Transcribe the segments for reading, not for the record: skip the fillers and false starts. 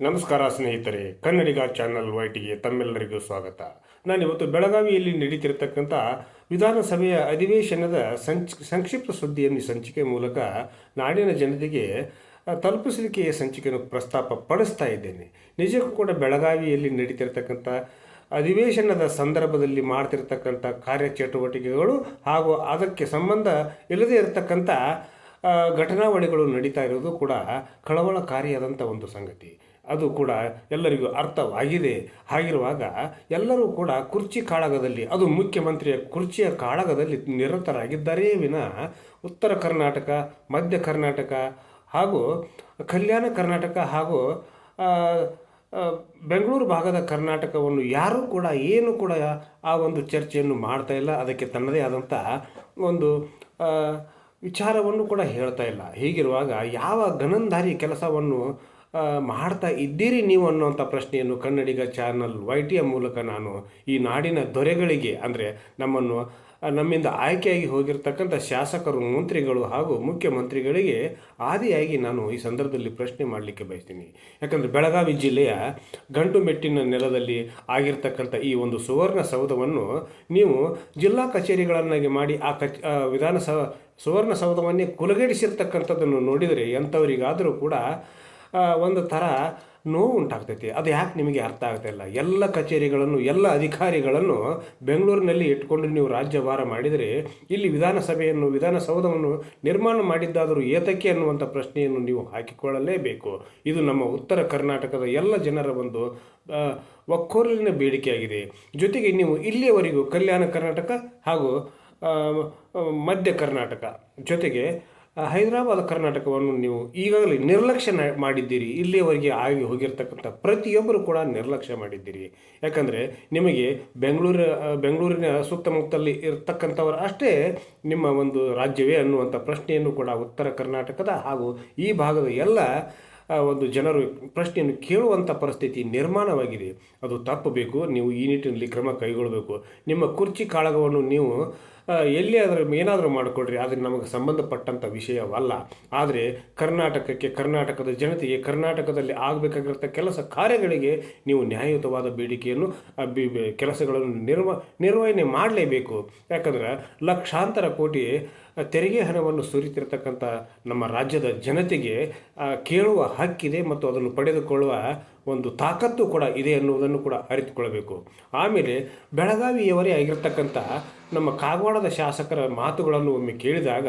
ನಮಸ್ಕಾರ ಸ್ನೇಹಿತರೆ, ಕನ್ನಡಿಗ ಚಾನಲ್ ವೈಟಿಗೆ ತಮ್ಮೆಲ್ಲರಿಗೂ ಸ್ವಾಗತ. ನಾನಿವತ್ತು ಬೆಳಗಾವಿಯಲ್ಲಿ ನಡೀತಿರತಕ್ಕಂಥ ವಿಧಾನಸಭೆಯ ಅಧಿವೇಶನದ ಸಂಕ್ಷಿಪ್ತ ಸುದ್ದಿಯನ್ನು ಸಂಚಿಕೆ ಮೂಲಕ ನಾಡಿನ ಜನತೆಗೆ ತಲುಪಿಸಲಿಕ್ಕೆ ಸಂಚಿಕೆಯನ್ನು ಪ್ರಸ್ತಾಪ ಪಡಿಸ್ತಾ ಇದ್ದೇನೆ. ನಿಜಕ್ಕೂ ಕೂಡ ಬೆಳಗಾವಿಯಲ್ಲಿ ನಡೀತಿರತಕ್ಕಂಥ ಅಧಿವೇಶನದ ಸಂದರ್ಭದಲ್ಲಿ ಮಾಡ್ತಿರ್ತಕ್ಕಂಥ ಕಾರ್ಯಚಟುವಟಿಕೆಗಳು ಹಾಗೂ ಅದಕ್ಕೆ ಸಂಬಂಧ ಇಲ್ಲದೇ ಇರತಕ್ಕಂಥ ಘಟನಾವಳಿಗಳು ನಡೀತಾ ಇರೋದು ಕೂಡ ಕಳವಳಕಾರಿಯಾದಂಥ ಒಂದು ಸಂಗತಿ. ಅದು ಕೂಡ ಎಲ್ಲರಿಗೂ ಅರ್ಥವಾಗಿದೆ. ಹಾಗಿರುವಾಗ ಎಲ್ಲರೂ ಕೂಡ ಕುರ್ಚಿ ಕಾಳಗದಲ್ಲಿ, ಅದು ಮುಖ್ಯಮಂತ್ರಿಯ ಕುರ್ಚಿಯ ಕಾಳಗದಲ್ಲಿ ನಿರತರಾಗಿದ್ದಾರೇ ವಿನ ಉತ್ತರ ಕರ್ನಾಟಕ, ಮಧ್ಯ ಕರ್ನಾಟಕ ಹಾಗೂ ಕಲ್ಯಾಣ ಕರ್ನಾಟಕ ಹಾಗೂ ಬೆಂಗಳೂರು ಭಾಗದ ಕರ್ನಾಟಕವನ್ನು ಯಾರೂ ಕೂಡ ಏನು ಕೂಡ ಆ ಒಂದು ಚರ್ಚೆಯನ್ನು ಮಾಡ್ತಾ ಇಲ್ಲ. ಅದಕ್ಕೆ ತನ್ನದೇ ಆದಂಥ ಒಂದು ವಿಚಾರವನ್ನು ಕೂಡ ಹೇಳ್ತಾ ಇಲ್ಲ. ಹೀಗಿರುವಾಗ ಯಾವ ಗಣಂಧಾರಿ ಕೆಲಸವನ್ನು ಮಾಡ್ತಾ ಇದ್ದೀರಿ ನೀವು ಅನ್ನುವಂಥ ಪ್ರಶ್ನೆಯನ್ನು ಕನ್ನಡಿಗ ಚಾನಲ್ ವೈಟಿಯ ಮೂಲಕ ನಾನು ಈ ನಾಡಿನ ದೊರೆಗಳಿಗೆ, ಅಂದರೆ ನಮ್ಮಿಂದ ಆಯ್ಕೆಯಾಗಿ ಹೋಗಿರ್ತಕ್ಕಂಥ ಶಾಸಕರು, ಮಂತ್ರಿಗಳು ಹಾಗೂ ಮುಖ್ಯಮಂತ್ರಿಗಳಿಗೆ ಆದಿಯಾಗಿ ನಾನು ಈ ಸಂದರ್ಭದಲ್ಲಿ ಪ್ರಶ್ನೆ ಮಾಡಲಿಕ್ಕೆ ಬಯಸ್ತೀನಿ. ಯಾಕಂದರೆ ಬೆಳಗಾವಿ ಜಿಲ್ಲೆಯ ಗಂಟುಮೆಟ್ಟಿನ ನೆಲದಲ್ಲಿ ಆಗಿರ್ತಕ್ಕಂಥ ಈ ಒಂದು ಸುವರ್ಣಸೌಧವನ್ನು ನೀವು ಜಿಲ್ಲಾ ಕಚೇರಿಗಳನ್ನಾಗಿ ಮಾಡಿ ಸುವರ್ಣಸೌಧವನ್ನೇ ಕುಲಗೆಡಿಸಿರ್ತಕ್ಕಂಥದ್ದನ್ನು ನೋಡಿದರೆ ಎಂಥವರಿಗಾದರೂ ಕೂಡ ಒಂದು ಥರ ನೋವು ಉಂಟಾಗ್ತೈತಿ. ಅದು ಯಾಕೆ ನಿಮಗೆ ಅರ್ಥ ಆಗ್ತಾಯಿಲ್ಲ? ಎಲ್ಲ ಕಚೇರಿಗಳನ್ನು, ಎಲ್ಲ ಅಧಿಕಾರಿಗಳನ್ನು ಬೆಂಗಳೂರಿನಲ್ಲಿ ಇಟ್ಕೊಂಡು ನೀವು ರಾಜ್ಯಭಾರ ಮಾಡಿದರೆ ಇಲ್ಲಿ ವಿಧಾನಸೌಧವನ್ನು ನಿರ್ಮಾಣ ಮಾಡಿದ್ದಾದರೂ ಏತಕ್ಕೆ ಅನ್ನುವಂಥ ಪ್ರಶ್ನೆಯನ್ನು ನೀವು ಹಾಕಿಕೊಳ್ಳಲೇಬೇಕು. ಇದು ನಮ್ಮ ಉತ್ತರ ಕರ್ನಾಟಕದ ಎಲ್ಲ ಜನರ ಒಂದು ಒಕ್ಕೊರಲಿನ ಬೇಡಿಕೆಯಾಗಿದೆ. ಜೊತೆಗೆ ನೀವು ಇಲ್ಲಿಯವರೆಗೂ ಕಲ್ಯಾಣ ಕರ್ನಾಟಕ ಹಾಗೂ ಮಧ್ಯ ಕರ್ನಾಟಕ ಜೊತೆಗೆ ಹೈದರಾಬಾದ್ ಕರ್ನಾಟಕವನ್ನು ನೀವು ಈಗಾಗಲೇ ನಿರ್ಲಕ್ಷ್ಯ ಮಾಡಿದ್ದೀರಿ. ಇಲ್ಲಿಯವರೆಗೆ ಆಗಿ ಹೋಗಿರ್ತಕ್ಕಂಥ ಪ್ರತಿಯೊಬ್ಬರು ಕೂಡ ನಿರ್ಲಕ್ಷ್ಯ ಮಾಡಿದ್ದೀರಿ. ಯಾಕಂದರೆ ನಿಮಗೆ ಬೆಂಗಳೂರಿನ ಸುತ್ತಮುತ್ತಲಿ ಇರತಕ್ಕಂಥವರು ಅಷ್ಟೇ ನಿಮ್ಮ ಒಂದು ರಾಜ್ಯವೇ ಅನ್ನುವಂಥ ಪ್ರಶ್ನೆಯನ್ನು ಕೂಡ ಉತ್ತರ ಕರ್ನಾಟಕದ ಹಾಗೂ ಈ ಭಾಗದ ಎಲ್ಲ ಒಂದು ಜನರು ಪ್ರಶ್ನೆಯನ್ನು ಕೇಳುವಂಥ ಪರಿಸ್ಥಿತಿ ನಿರ್ಮಾಣವಾಗಿದೆ. ಅದು ತಪ್ಪಬೇಕು. ನೀವು ಈ ನಿಟ್ಟಿನಲ್ಲಿ ಕ್ರಮ ಕೈಗೊಳ್ಳಬೇಕು. ನಿಮ್ಮ ಕುರ್ಚಿ ಕಾಳಗವನ್ನು ನೀವು ಎಲ್ಲಿಯಾದರೂ ಏನಾದರೂ ಮಾಡಿಕೊಡ್ರಿ, ಆದರೆ ನಮಗೆ ಸಂಬಂಧಪಟ್ಟಂಥ ವಿಷಯವಲ್ಲ. ಆದರೆ ಕರ್ನಾಟಕದ ಜನತೆಗೆ, ಕರ್ನಾಟಕದಲ್ಲಿ ಆಗಬೇಕಾಗಿರೋ ಕೆಲಸ ಕಾರ್ಯಗಳಿಗೆ ನೀವು ನ್ಯಾಯಯುತವಾದ ಬೇಡಿಕೆಯನ್ನು ಕೆಲಸಗಳನ್ನು ನಿರ್ವಹಣೆ ಮಾಡಲೇಬೇಕು. ಯಾಕಂದ್ರೆ ಲಕ್ಷಾಂತರ ಕೋಟಿ ತೆರಿಗೆ ಹಣವನ್ನು ಸುರಿತಿರ್ತಕ್ಕಂಥ ನಮ್ಮ ರಾಜ್ಯದ ಜನತೆಗೆ ಕೇಳುವ ಹಕ್ಕಿದೆ ಮತ್ತು ಅದನ್ನು ಪಡೆದುಕೊಳ್ಳುವ ಒಂದು ತಾಕತ್ತು ಕೂಡ ಇದೆ ಅನ್ನುವುದನ್ನು ಕೂಡ ಅರಿತುಕೊಳ್ಳಬೇಕು. ಆಮೇಲೆ ಬೆಳಗಾವಿಯವರೇ ಆಗಿರ್ತಕ್ಕಂಥ ನಮ್ಮ ಕಾಗವಾಡದ ಶಾಸಕರ ಮಾತುಗಳನ್ನು ಒಮ್ಮೆ ಕೇಳಿದಾಗ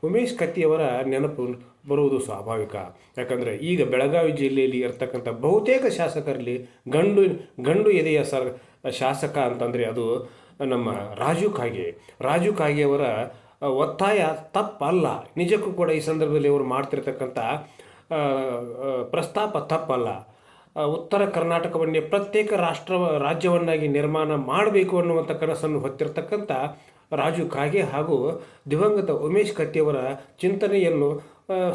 ಉಮೇಶ್ ಕತ್ತಿಯವರ ನೆನಪು ಬರುವುದು ಸ್ವಾಭಾವಿಕ. ಯಾಕಂದರೆ ಈಗ ಬೆಳಗಾವಿ ಜಿಲ್ಲೆಯಲ್ಲಿ ಇರತಕ್ಕಂಥ ಬಹುತೇಕ ಶಾಸಕರಲ್ಲಿ ಗಂಡು ಎದೆಯ ಶಾಸಕ ಅಂತಂದರೆ ಅದು ನಮ್ಮ ರಾಜು ಕಾಗೆಯವರ ಒತ್ತಾಯ ತಪ್ಪಲ್ಲ. ನಿಜಕ್ಕೂ ಕೂಡ ಈ ಸಂದರ್ಭದಲ್ಲಿ ಅವರು ಮಾಡ್ತಿರ್ತಕ್ಕಂಥ ಪ್ರಸ್ತಾಪ ತಪ್ಪಲ್ಲ. ಉತ್ತರ ಕರ್ನಾಟಕವನ್ನೇ ಪ್ರತ್ಯೇಕ ರಾಜ್ಯವನ್ನಾಗಿ ನಿರ್ಮಾಣ ಮಾಡಬೇಕು ಅನ್ನುವಂಥ ಕನಸನ್ನು ಹೊತ್ತಿರತಕ್ಕಂಥ ರಾಜು ಕಾಗೆ ಹಾಗೂ ದಿವಂಗತ ಉಮೇಶ್ ಕತ್ತಿಯವರ ಚಿಂತನೆಯನ್ನು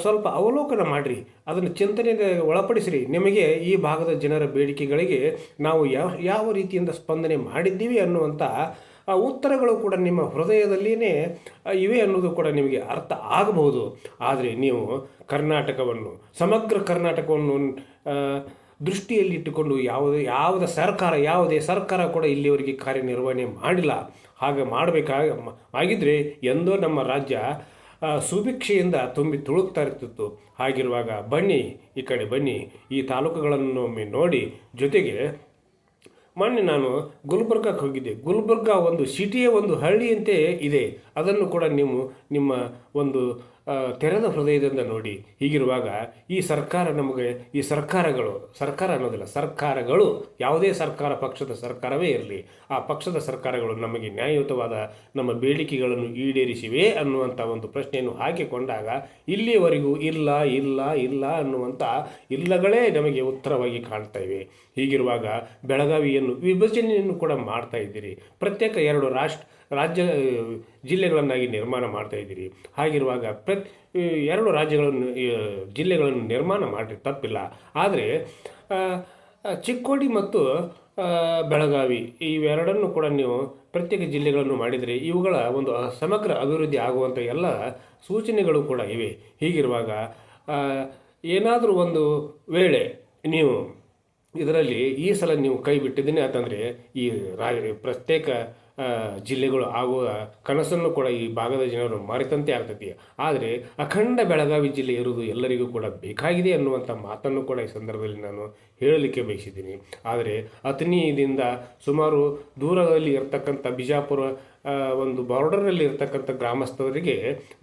ಸ್ವಲ್ಪ ಅವಲೋಕನ ಮಾಡಿರಿ, ಅದನ್ನು ಚಿಂತನೆಗೆ ಒಳಪಡಿಸಿರಿ. ನಿಮಗೆ ಈ ಭಾಗದ ಜನರ ಬೇಡಿಕೆಗಳಿಗೆ ನಾವು ಯಾವ ರೀತಿಯಿಂದ ಸ್ಪಂದನೆ ಮಾಡಿದ್ದೀವಿ ಅನ್ನುವಂಥ ಉತ್ತರಗಳು ಕೂಡ ನಿಮ್ಮ ಹೃದಯದಲ್ಲಿಯೇ ಇವೆ ಅನ್ನೋದು ಕೂಡ ನಿಮಗೆ ಅರ್ಥ ಆಗಬಹುದು. ಆದರೆ ನೀವು ಸಮಗ್ರ ಕರ್ನಾಟಕವನ್ನು ದೃಷ್ಟಿಯಲ್ಲಿಟ್ಟುಕೊಂಡು ಯಾವುದೇ ಸರ್ಕಾರ ಕೂಡ ಇಲ್ಲಿಯವರೆಗೆ ಕಾರ್ಯನಿರ್ವಹಣೆ ಮಾಡಿಲ್ಲ. ಹಾಗೆ ಆಗಿದ್ದರೆ ಎಂದೋ ನಮ್ಮ ರಾಜ್ಯ ಸುಭಿಕ್ಷೆಯಿಂದ ತುಂಬಿ ತುಳುಕ್ತಾ ಇರ್ತಿತ್ತು. ಹಾಗಿರುವಾಗ ಬನ್ನಿ, ಈ ಕಡೆ ಬನ್ನಿ, ಈ ತಾಲೂಕುಗಳನ್ನು ಒಮ್ಮೆ ನೋಡಿ. ಜೊತೆಗೆ ಮೊನ್ನೆ ನಾನು ಗುಲ್ಬರ್ಗಕ್ಕೆ ಹೋಗಿದ್ದೆ. ಗುಲ್ಬರ್ಗ ಒಂದು ಸಿಟಿಯ ಒಂದು ಹಳ್ಳಿಯಂತೆ ಇದೆ. ಅದನ್ನು ಕೂಡ ನೀವು ನಿಮ್ಮ ಒಂದು ತೆರೆದ ಹೃದಯದಿಂದ ನೋಡಿ. ಹೀಗಿರುವಾಗ ಈ ಸರ್ಕಾರಗಳು ಯಾವುದೇ ಪಕ್ಷದ ಸರ್ಕಾರವೇ ಇರಲಿ, ಆ ಪಕ್ಷದ ಸರ್ಕಾರಗಳು ನಮಗೆ ನ್ಯಾಯಯುತವಾದ ನಮ್ಮ ಬೇಡಿಕೆಗಳನ್ನು ಈಡೇರಿಸಿವೆ ಅನ್ನುವಂಥ ಒಂದು ಪ್ರಶ್ನೆಯನ್ನು ಹಾಕಿಕೊಂಡಾಗ ಇಲ್ಲಿಯವರೆಗೂ ಇಲ್ಲ ಅನ್ನುವಂಥ ಇಲ್ಲಗಳೇ ನಮಗೆ ಉತ್ತರವಾಗಿ ಕಾಣ್ತಾ ಇವೆ. ಹೀಗಿರುವಾಗ ಬೆಳಗಾವಿಯನ್ನು ವಿಭಜನೆಯನ್ನು ಕೂಡ ಮಾಡ್ತಾ ಇದ್ದೀರಿ. ಪ್ರತ್ಯೇಕ ರಾಜ್ಯ ಜಿಲ್ಲೆಗಳನ್ನಾಗಿ ನಿರ್ಮಾಣ ಮಾಡ್ತಾ ಇದ್ದೀರಿ. ಹಾಗಿರುವಾಗ ಎರಡು ಜಿಲ್ಲೆಗಳನ್ನು ನಿರ್ಮಾಣ ಮಾಡಿರಿ, ತಪ್ಪಿಲ್ಲ. ಆದರೆ ಚಿಕ್ಕೋಡಿ ಮತ್ತು ಬೆಳಗಾವಿ ಇವೆರಡನ್ನು ಕೂಡ ನೀವು ಪ್ರತ್ಯೇಕ ಜಿಲ್ಲೆಗಳನ್ನು ಮಾಡಿದರೆ ಇವುಗಳ ಒಂದು ಸಮಗ್ರ ಅಭಿವೃದ್ಧಿ ಆಗುವಂಥ ಎಲ್ಲ ಸೂಚನೆಗಳು ಕೂಡ ಇವೆ. ಹೀಗಿರುವಾಗ ಏನಾದರೂ ಒಂದು ವೇಳೆ ನೀವು ಇದರಲ್ಲಿ ಈ ಸಲ ನೀವು ಕೈ ಬಿಟ್ಟಿದ್ದೀನಿ ಅಂತಂದರೆ ಈ ಪ್ರತ್ಯೇಕ ಜಿಲ್ಲೆಗಳು ಆಗುವ ಕನಸನ್ನು ಕೂಡ ಈ ಭಾಗದ ಜನರು ಮರೆತಂತೆ ಆಗ್ತೈತಿ. ಆದರೆ ಅಖಂಡ ಬೆಳಗಾವಿ ಜಿಲ್ಲೆ ಇರುವುದು ಎಲ್ಲರಿಗೂ ಕೂಡ ಬೇಕಾಗಿದೆ ಅನ್ನುವಂಥ ಮಾತನ್ನು ಕೂಡ ಈ ಸಂದರ್ಭದಲ್ಲಿ ನಾನು ಹೇಳಲಿಕ್ಕೆ ಬಯಸಿದ್ದೀನಿ. ಆದರೆ ಅಥಣಿಯಿಂದ ಸುಮಾರು ದೂರದಲ್ಲಿ ಇರತಕ್ಕಂಥ ಬಿಜಾಪುರ ಒಂದು ಬಾರ್ಡರ್ನಲ್ಲಿ ಇರ್ತಕ್ಕಂಥ ಗ್ರಾಮಸ್ಥರಿಗೆ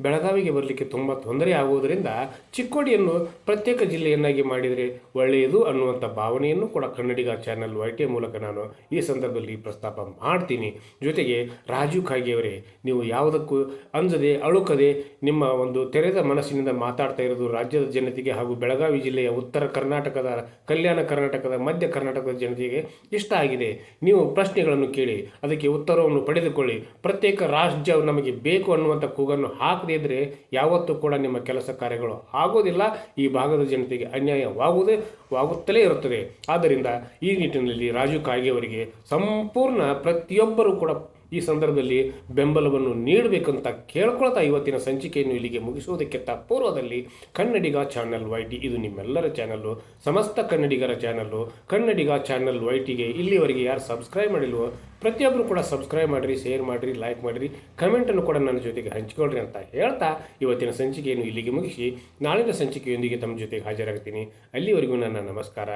ಬೆಳಗಾವಿಗೆ ಬರಲಿಕ್ಕೆ ತುಂಬ ತೊಂದರೆ ಆಗುವುದರಿಂದ ಚಿಕ್ಕೋಡಿಯನ್ನು ಪ್ರತ್ಯೇಕ ಜಿಲ್ಲೆಯನ್ನಾಗಿ ಮಾಡಿದರೆ ಒಳ್ಳೆಯದು ಅನ್ನುವಂಥ ಭಾವನೆಯನ್ನು ಕೂಡ ಕನ್ನಡಿಗ ಚಾನಲ್ YT ಮೂಲಕ ನಾನು ಈ ಸಂದರ್ಭದಲ್ಲಿ ಪ್ರಸ್ತಾಪ ಮಾಡ್ತೀನಿ. ಜೊತೆಗೆ ರಾಜು ಖಾಗೆಯವರೇ, ನೀವು ಯಾವುದಕ್ಕೂ ಅಂಜದೆ ಅಳುಕದೆ ನಿಮ್ಮ ಒಂದು ತೆರೆದ ಮನಸ್ಸಿನಿಂದ ಮಾತಾಡ್ತಾ ಇರೋದು ರಾಜ್ಯದ ಜನತೆಗೆ ಹಾಗೂ ಬೆಳಗಾವಿ ಜಿಲ್ಲೆಯ ಉತ್ತರ ಕರ್ನಾಟಕದ, ಕಲ್ಯಾಣ ಕರ್ನಾಟಕದ, ಮಧ್ಯ ಕರ್ನಾಟಕದ ಜನತೆಗೆ ಇಷ್ಟ ಆಗಿದೆ. ನೀವು ಪ್ರಶ್ನೆಗಳನ್ನು ಕೇಳಿ ಅದಕ್ಕೆ ಉತ್ತರವನ್ನು ಪಡೆದುಕೊಳ್ಳಿ. ಪ್ರತ್ಯೇಕ ರಾಜ್ಯ ನಮಗೆ ಬೇಕು ಅನ್ನುವಂಥ ಕೂಗನ್ನು ಹಾಕದೇ ಇದ್ದರೆ ಯಾವತ್ತೂ ಕೂಡ ನಿಮ್ಮ ಕೆಲಸ ಕಾರ್ಯಗಳು ಆಗೋದಿಲ್ಲ. ಈ ಭಾಗದ ಜನತೆಗೆ ಅನ್ಯಾಯವಾಗುತ್ತಲೇ ಇರುತ್ತದೆ. ಆದ್ದರಿಂದ ಈ ನಿಟ್ಟಿನಲ್ಲಿ ರಾಜು ಖಾಗೆಯವರಿಗೆ ಸಂಪೂರ್ಣ ಪ್ರತಿಯೊಬ್ಬರೂ ಕೂಡ ಈ ಸಂದರ್ಭದಲ್ಲಿ ಬೆಂಬಲವನ್ನು ನೀಡಬೇಕಂತ ಕೇಳ್ಕೊಳ್ತಾ ಇವತ್ತಿನ ಸಂಚಿಕೆಯನ್ನು ಇಲ್ಲಿಗೆ ಮುಗಿಸುವುದಕ್ಕಿಂತ ಪೂರ್ವದಲ್ಲಿ ಕನ್ನಡಿಗ ಚಾನಲ್ YT ಇದು ನಿಮ್ಮೆಲ್ಲರ ಚಾನಲ್ಲು, ಸಮಸ್ತ ಕನ್ನಡಿಗರ ಚಾನಲ್ಲು. ಕನ್ನಡಿಗ ಚಾನಲ್ YTಗೆ ಇಲ್ಲಿವರೆಗೆ ಯಾರು ಸಬ್ಸ್ಕ್ರೈಬ್ ಮಾಡಿಲ್ವೋ ಪ್ರತಿಯೊಬ್ಬರು ಕೂಡ ಸಬ್ಸ್ಕ್ರೈಬ್ ಮಾಡಿರಿ, ಶೇರ್ ಮಾಡಿರಿ, ಲೈಕ್ ಮಾಡಿರಿ, ಕಮೆಂಟನ್ನು ಕೂಡ ನನ್ನ ಜೊತೆಗೆ ಹಂಚಿಕೊಳ್ಳ್ರಿ ಅಂತ ಹೇಳ್ತಾ ಇವತ್ತಿನ ಸಂಚಿಕೆಯನ್ನು ಇಲ್ಲಿಗೆ ಮುಗಿಸಿ ನಾಳಿನ ಸಂಚಿಕೆಯೊಂದಿಗೆ ತಮ್ಮ ಜೊತೆಗೆ ಹಾಜರಾಗ್ತೀನಿ. ಅಲ್ಲಿವರೆಗೂ ನನ್ನ ನಮಸ್ಕಾರ.